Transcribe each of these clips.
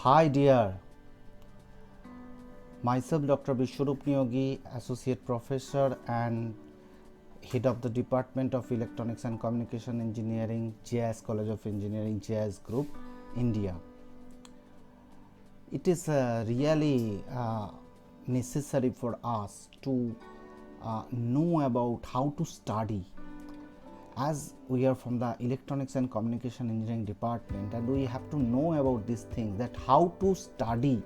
Hi dear, myself Dr. Vishwarup Niyogi, Associate Professor and Head of the Department of Electronics and Communication Engineering, JIS College of Engineering, JIS Group, India. It is really necessary for us to know about how to study, as we are from the Electronics and Communication Engineering Department, and we have to know about these things, that how to study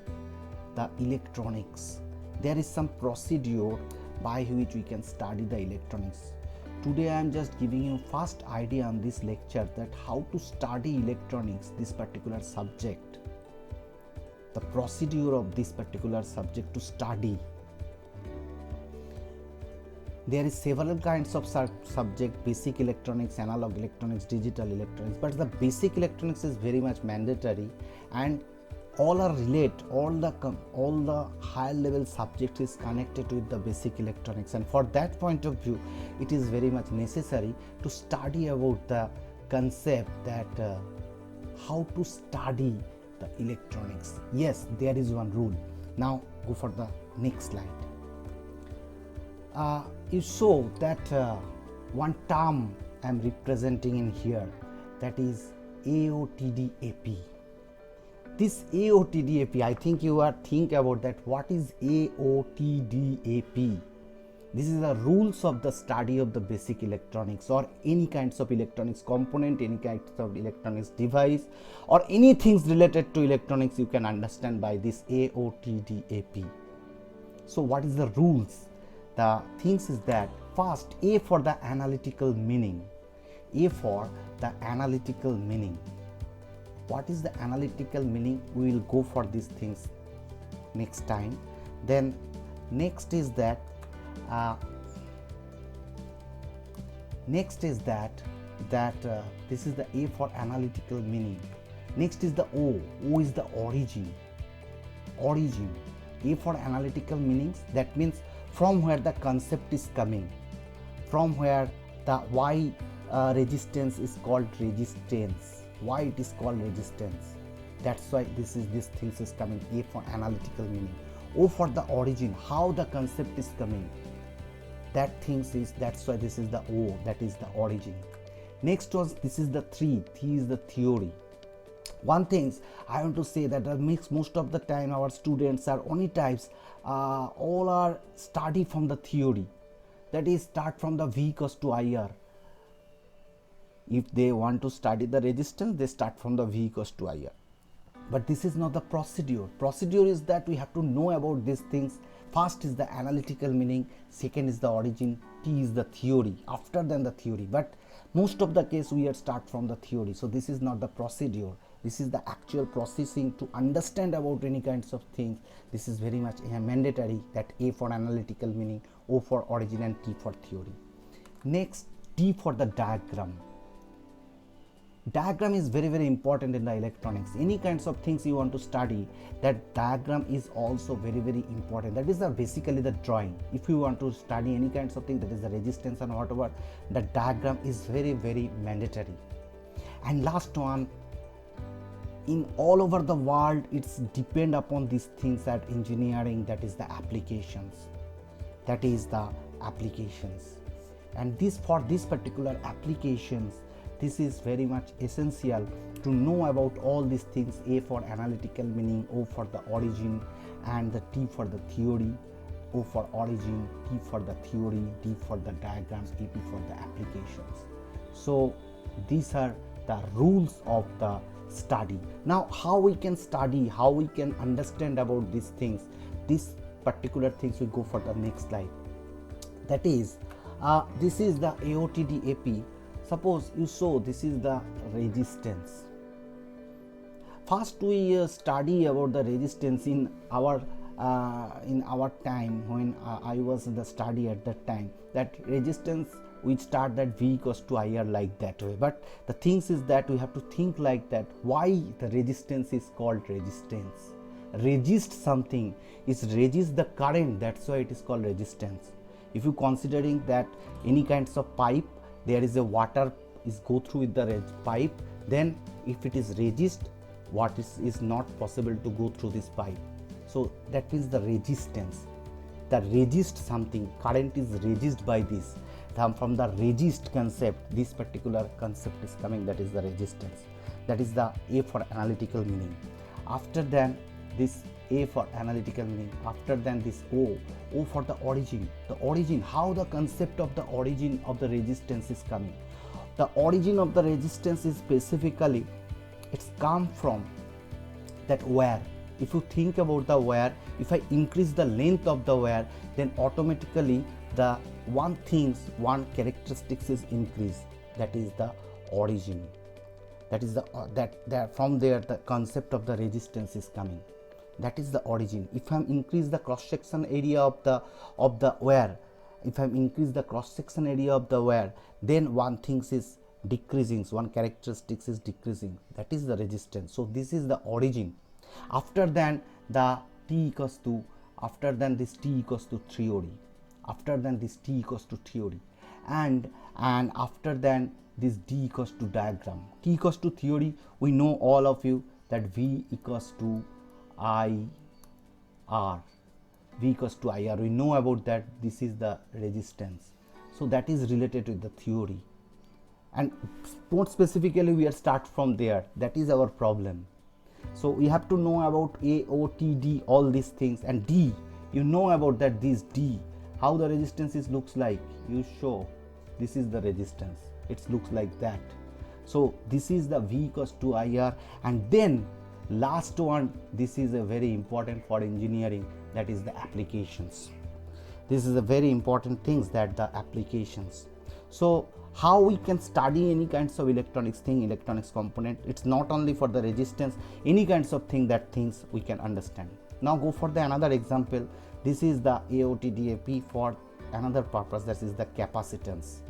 the electronics. There is some procedure by which we can study the electronics. Today I am just giving you first idea on this lecture, that how to study electronics, this particular subject, the procedure of this particular subject to study. There is several kinds of subject: basic electronics, analog electronics, digital electronics, but the basic electronics is very much mandatory, and all are all the higher level subject is connected with the basic electronics, and for that point of view it is very much necessary to study about the concept that how to study the electronics. Yes, there is one rule. Now go for the next slide. You saw that one term I am representing in here, that is AOTDAP. This AOTDAP, I think you are thinking about that. What is AOTDAP? This is the rules of the study of the basic electronics, or any kinds of electronics component, any kinds of electronics device, or anything related to electronics you can understand by this AOTDAP. So what is the rules? The things is that first, A for the analytical meaning. A for the analytical meaning. What is the analytical meaning? We will go for these things next time. Then next is that this is the A for analytical meaning. Next is the O. O is the origin. Origin. A for analytical meanings, that means from where the concept is coming, from where the why resistance is called resistance, why it is called resistance. That's why this things is coming. A for analytical meaning. O for the origin, how the concept is coming. That's why this is the O, that is the origin. Next was, this is the T is the theory. One thing I want to say, that most of the time our students are only types all are study from the theory, that is start from the V equals to IR. If they want to study the resistance, they start from the V equals to IR. But this is not the procedure. Procedure is that we have to know about these things. First is the analytical meaning, second is the origin, T is the theory, after then the theory. But most of the case we are start from the theory. So this is not the procedure. This is the actual processing to understand about any kinds of things. This is very much mandatory, that A for analytical meaning, O for origin, and T for theory. Next, D for the diagram. Diagram is very, very important in the electronics. Any kinds of things you want to study, that diagram is also very, very important. That is basically the drawing. If you want to study any kinds of thing, that is the resistance and whatever, the diagram is very, very mandatory. And last one, in all over the world, it's depend upon these things at engineering, that is the applications. That is the applications. And this, for this particular applications, this is very much essential to know about all these things. A for analytical meaning, O for the origin, and the T for the theory. O for origin, T for the theory, D for the diagrams, AP for the applications. So these are the rules of the study. Now how we can study, how we can understand about these things, these particular things, we go for the next slide. That is this is the AOTDAP. Suppose you saw this is the resistance. First we study about the resistance in our time, when I was in the study at that time, that resistance we start that V equals to IR like that way. But the things is that we have to think like that, why the resistance is called resistance. Resist something is resist the current, that's why it is called resistance. If you considering that any kinds of pipe, there is a water is go through with the pipe, then if it is resist, what is not possible to go through this pipe. So that means the resistance, the resist something, current is resist by this. From the resist concept, this particular concept is coming, that is the resistance. That is the A for analytical meaning. After then this A for analytical meaning, after then this O for the origin. The origin, how the concept of the origin of the resistance is coming. The origin of the resistance is specifically, it's come from that wire. If you think about the wire, if I increase the length of the wire, then automatically the one characteristics is increased, that is the origin. That is the from there the concept of the resistance is coming, that is the origin. If I increase the cross section area of the wire, if I increase the cross section area of the wire, then one thing is decreasing, one characteristics is decreasing, that is the resistance. So this is the origin. After then the T equals to, after then this T equals to theory, after then this T equals to theory, and after then this D equals to diagram. T equals to theory, we know all of you that V equals to IR, V equals to IR, we know about that, this is the resistance. So that is related to the theory, and more specifically we are start from there, that is our problem. So we have to know about A, O, T, D, all these things, and D, you know about that, this D, how the resistance is looks like, you show this is the resistance, it looks like that. So this is the V equals to IR, and then last one, this is a very important for engineering, that is the applications. This is a very important things, that the applications. So how we can study any kinds of electronics thing, electronics component, it's not only for the resistance, any kinds of thing, that things we can understand. Now go for the another example. This is the AOTDAP for another purpose, that is the capacitance.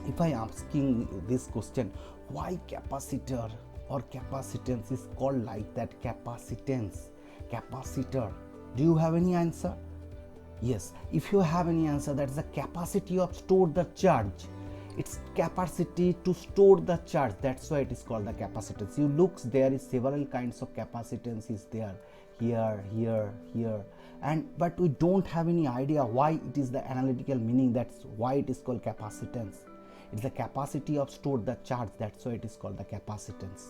If I asking this question, why capacitor or capacitance is called like that, capacitance, capacitor, do you have any answer? Yes, if you have any answer, that is the capacity of store the charge, its capacity to store the charge, that's why it is called the capacitance. You looks, there is several kinds of capacitance is there, here, and but we don't have any idea why it is the analytical meaning, that's why it is called capacitance. It's the capacity of store the charge, that's why it is called the capacitance.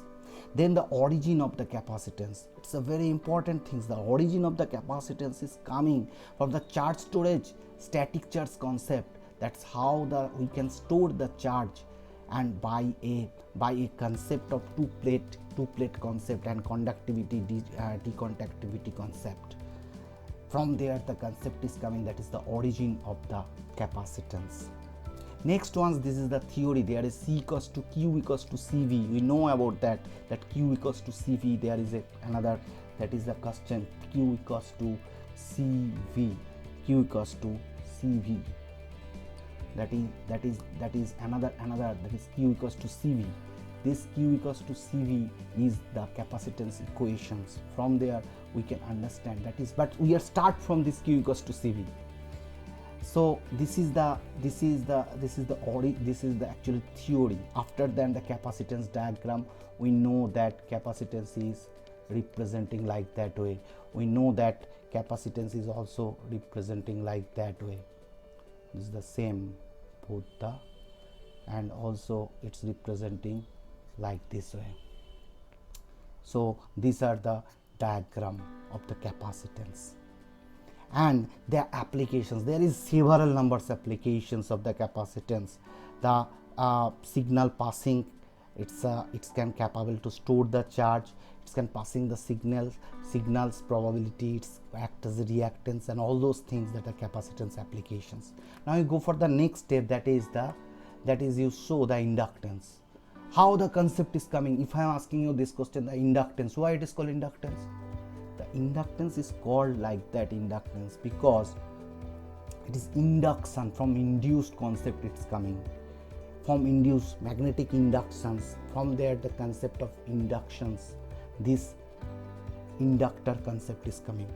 Then the origin of the capacitance, it's a very important thing. The origin of the capacitance is coming from the charge storage, static charge concept. That's how we can store the charge, and by a concept of two plate concept and conductivity, deconductivity concept. From there the concept is coming, that is the origin of the capacitance. Next one, this is the theory. There is C equals to Q equals to CV. We know about that Q equals to CV. There is another, that is the question, Q equals to CV. Q equals to CV. That is another, that is Q equals to CV. This Q equals to CV is the capacitance equations. From there we can understand, that is, but we are start from this Q equals to CV. So this is the actual theory. After then the capacitance diagram, we know that capacitance is representing like that way. We know that capacitance is also representing like that way. This is the same, both the, and also it's representing like this way. So these are the diagram of the capacitance. And their applications, there is several numbers applications of the capacitance. The signal passing, it can capable to store the charge, it can passing the signals probability, it's act as a reactance, and all those things that are capacitance applications. Now you go for the next step, that is you show the inductance. How the concept is coming. If I am asking you this question, the inductance, why it is called inductance? Inductance is called like that, inductance, because it is induction, from induced concept it's coming, from induced magnetic inductions. From there the concept of inductions, this inductor concept is coming.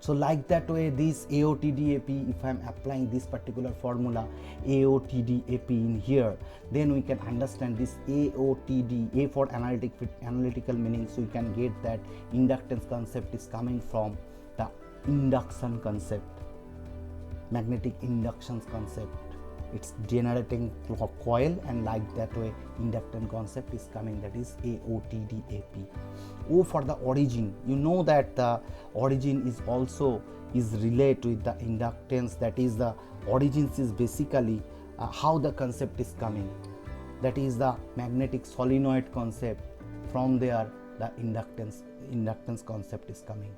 So like that way, this AOTDAP, if I am applying this particular formula AOTDAP in here, then we can understand this AOTD, A for analytical meaning. So you can get that inductance concept is coming from the induction concept, magnetic inductions concept. It's generating coil, and like that way inductance concept is coming, that is AOTDAP. O for the origin. You know that the origin is also is related with the inductance, that is the origins is basically how the concept is coming, that is the magnetic solenoid concept. From there the inductance concept is coming.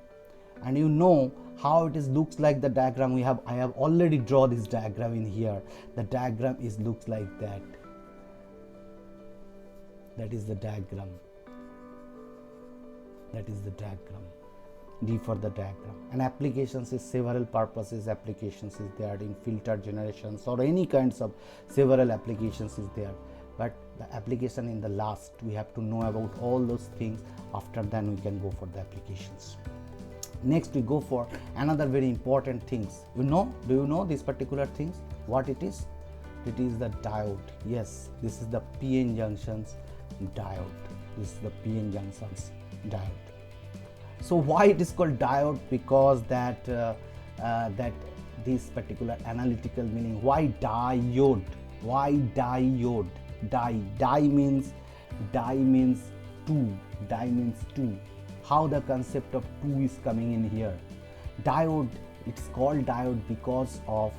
And you know how it is looks like the diagram. I have already drawn this diagram in here. The diagram is looks like that. That is the diagram. That is the diagram. D for the diagram. And applications is several purposes. Applications is there in filter generations or any kinds of several applications is there. But the application in the last, we have to know about all those things. After then we can go for the applications. Next we go for another very important things. Do you know these particular things? What it is? It is the diode. Yes, this is the PN junctions diode. This is the PN junctions diode. So why it is called diode? Because that this particular analytical meaning. Why diode? Why diode? Die means two. Die means two. How the concept of 2 is coming in here. Diode, it's called diode because of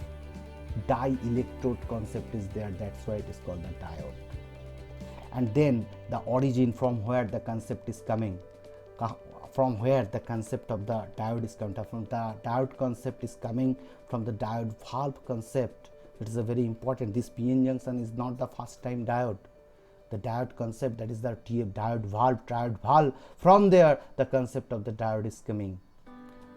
dielectrode concept is there, that's why it is called the diode. And then the origin, from where the concept is coming, from where the concept of the diode is coming from. The diode concept is coming from the diode valve concept. It is a very important. This PN junction is not the first time diode. The diode concept, that is the diode valve, from there the concept of the diode is coming.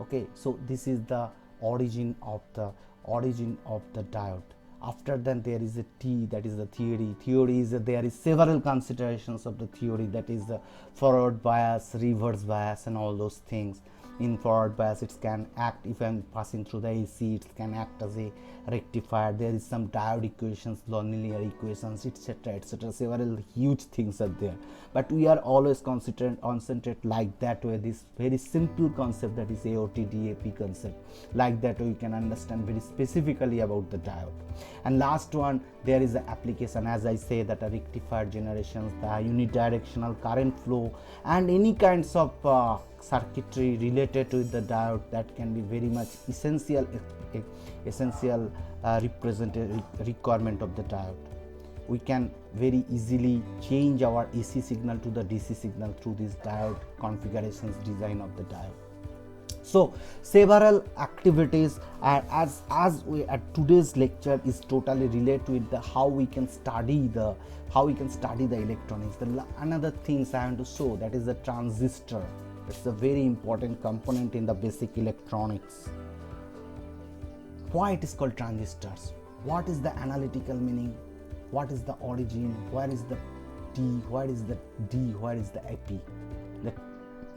Okay, so this is the origin of the diode. After then there is a T, that is the theory. Theory is there is several considerations of the theory, that is the forward bias, reverse bias, and all those things. In forward bias, it can act, if I am passing through the AC, it can act as a rectifier. There is some diode equations, nonlinear equations, etc., etc. Several huge things are there, but we are always concentrate like that way, this very simple concept, that is AOTDAP concept. Like that way you can understand very specifically about the diode. And last one, there is the application, as I say, that are rectifier generations, the unidirectional current flow, and any kinds of circuitry related to the diode that can be very much essential requirement of the diode. We can very easily change our AC signal to the DC signal through this diode configurations design of the diode. So several activities, as we at today's lecture is totally related with the how we can study the electronics. Another things I want to show, that is the transistor. It's a very important component in the basic electronics. Why it is called transistors? What is the analytical meaning? What is the origin? Where is the T? Where is the D? Where is the AP? The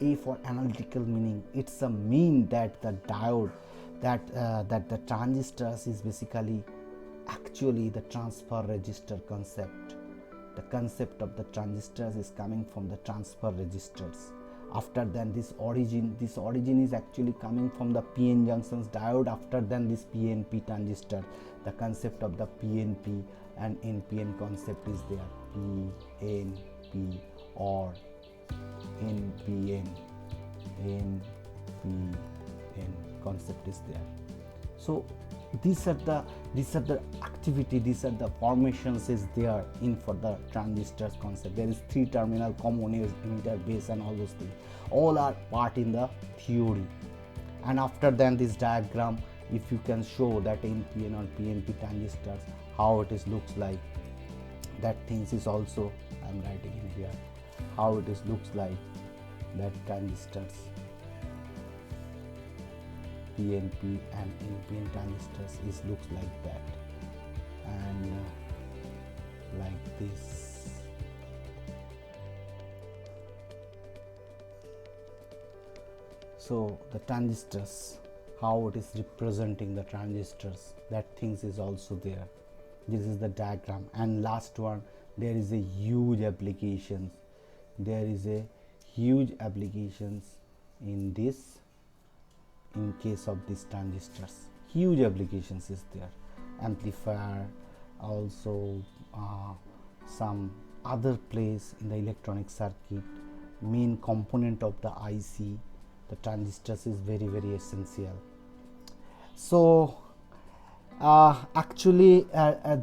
A for analytical meaning. It's a mean that the diode, that the transistors is basically actually the transfer resistor concept. The concept of the transistors is coming from the transfer resistors. After then this origin is actually coming from the PN junctions diode. After then this PNP transistor, the concept of the PNP and NPN concept is there. PNP or NPN concept is there. So these are the activity, these are the formations is there in for the transistors concept. There is 3 terminal, common emitter, base, and all those things. All are part in the theory. And after then this diagram, if you can show that NPN or PNP transistors, how it is looks like, that things is also I am writing in here, how it is looks like, that transistors PNP and NPN transistors is looks like that, and like this. So the transistors how it is representing the transistors, that things is also there. This is the diagram. And last one, there is a huge applications, there is a huge applications in this, in case of these transistors, huge applications is there, amplifier, also some other place in the electronic circuit, main component of the IC, the transistors is very essential. So actually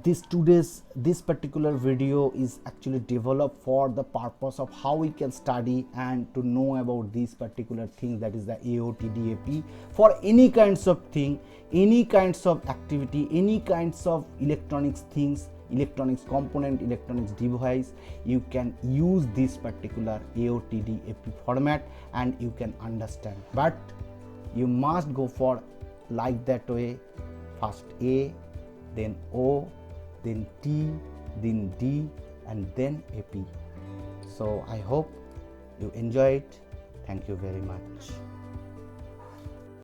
this particular video is actually developed for the purpose of how we can study and to know about these particular things, that is the AOT DAP, for any kinds of thing, any kinds of activity, any kinds of electronics things, electronics component, electronics device. You can use this particular AOT DAP format and you can understand, but you must go for like that way, first A, then O, then T, then D, and then AP. So I hope you enjoy it. Thank you very much.